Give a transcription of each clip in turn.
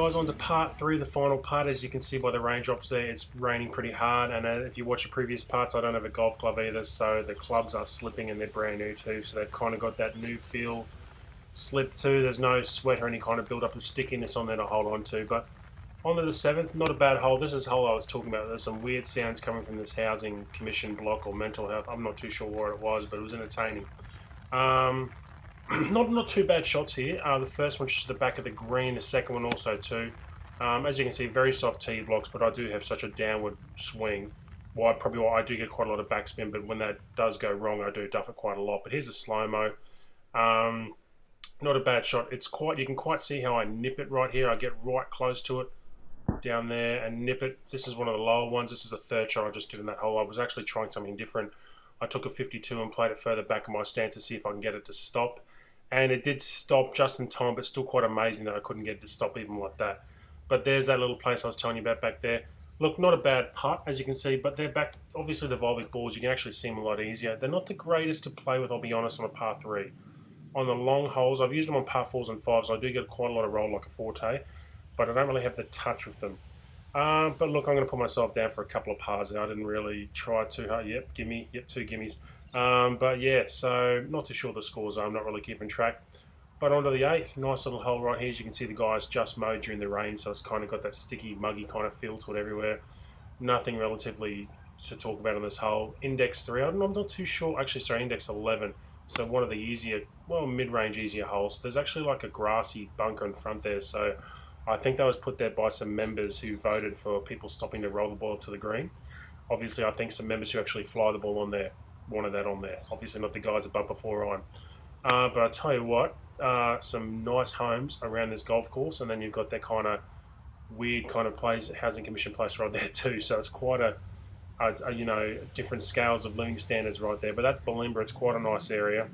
guys, on to part 3, the final part. As you can see by the raindrops there, it's raining pretty hard, and if you watch the previous parts, I don't have a golf club either, so the clubs are slipping and they're brand new too, so they've kind of got that new feel slip too. There's no sweat or any kind of build up of stickiness on there to hold on to. But on to the 7th, not a bad hole. This is the hole I was talking about. There's some weird sounds coming from this housing commission block or mental health. I'm not too sure what it was, but it was entertaining. Not too bad shots here. The first one just to the back of the green, the second one also too. As you can see, very soft tee blocks, but I do have such a downward swing. Well, I do get quite a lot of backspin, but when that does go wrong, I do duff it quite a lot. But here's a slow-mo. Not a bad shot. You can quite see how I nip it right here. I get right close to it down there and nip it. This is one of the lower ones. This is the third shot I just did in that hole. I was actually trying something different. I took a 52 and played it further back in my stance to see if I can get it to stop. And it did stop just in time, but still quite amazing that I couldn't get it to stop even like that. But there's that little place I was telling you about back there. Look, not a bad putt, as you can see, but they're back. Obviously, the Volvic balls, you can actually see them a lot easier. They're not the greatest to play with, I'll be honest, on a par 3. On the long holes, I've used them on par 4s and 5s. I do get quite a lot of roll like a Forte, but I don't really have the touch with them. But look, I'm going to put myself down for a couple of pars there. I didn't really try too hard. Yep, gimme. Yep, 2 gimmies. But yeah, so not too sure the scores. I'm not really keeping track. But on to the 8th, nice little hole right here. As you can see, the guys just mowed during the rain, so it's kind of got that sticky, muggy kind of feel to it everywhere. Nothing relatively to talk about on this hole. Index 3, I'm not too sure. Actually, sorry, index 11. So one of the easier, well, mid-range easier holes. There's actually like a grassy bunker in front there, so I think that was put there by some members who voted for people stopping to roll the ball up to the green. Obviously, I think some members who actually fly the ball on there wanted that on there. Obviously, not the guys at bumper 4 iron. But I tell you what, some nice homes around this golf course, and then you've got that kind of weird kind of place, housing commission place right there too. So it's quite a you know, different scales of living standards right there. But that's Bulimba. It's quite a nice area.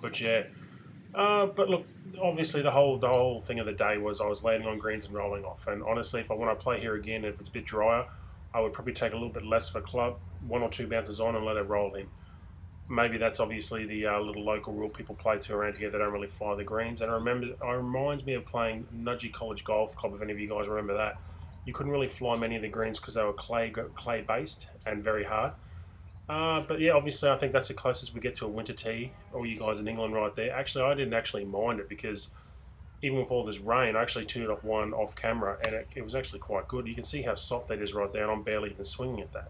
But yeah. But look, obviously the whole thing of the day was I was landing on greens and rolling off. And honestly, if I want to play here again, if it's a bit drier, I would probably take a little bit less of a club, 1 or 2 bounces on, and let it roll in. Maybe that's obviously the little local rule people play to around here. They don't really fly the greens. And it reminds me of playing Nudgee College Golf Club, if any of you guys remember that. You couldn't really fly many of the greens because they were clay based and very hard. But yeah, obviously I think that's the closest we get to a winter tee. All you guys in England right there. Actually, I didn't actually mind it because even with all this rain, I actually tuned off one off camera and it was actually quite good. You can see how soft that is right there, and I'm barely even swinging at that.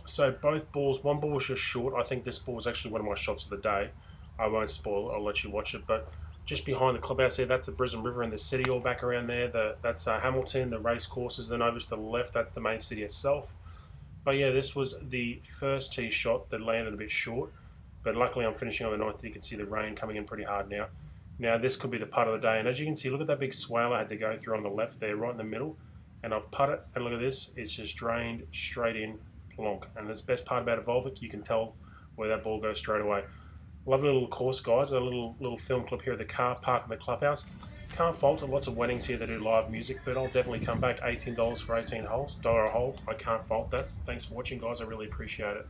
So both balls, one ball was just short. I think this ball was actually one of my shots of the day. I won't spoil it, I'll let you watch it. But just behind the clubhouse there, that's the Brisbane River and the city all back around there. That's Hamilton, the race courses. Then over to the left, that's the main city itself. But yeah, this was the first tee shot that landed a bit short. But luckily I'm finishing on the 9th. You can see the rain coming in pretty hard now. Now this could be the putt of the day. And as you can see, look at that big swale I had to go through on the left there, right in the middle. And I've putted, and look at this. It's just drained straight in, plonk. And the best part about a Volvic, you can tell where that ball goes straight away. Lovely little course, guys. A little film clip here of the car park in the clubhouse. Can't fault it. Lots of weddings here that do live music, but I'll definitely come back. $18 for 18 holes, $1 a hole. I can't fault that. Thanks for watching, guys. I really appreciate it.